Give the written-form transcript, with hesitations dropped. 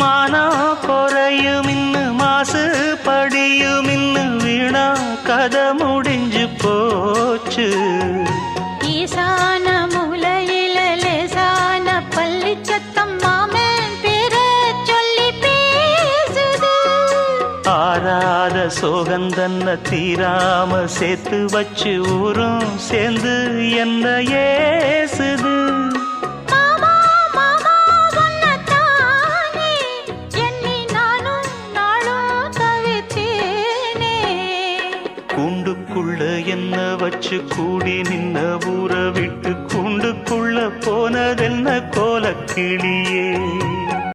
மானம் குறையும் இன்னு மாசு படியும் இன்னு வீணா கதை முடிஞ்சு போச்சு. ஈசான மூலையில லேசான பள்ளி சத்தம் மாமன் பேர சொல்லி பேசுது. ஆறாத சோகந்தன்ன தீராம சேர்த்து வச்சு ஊரும் சேர்ந்து என்ன ஏசுது. கூண்டுக்குள்ள என்ன வச்சு கூடி நின்ன ஊற விட்டு கூண்டுக்குள்ள போனதென்ன கோலக்கிளியே.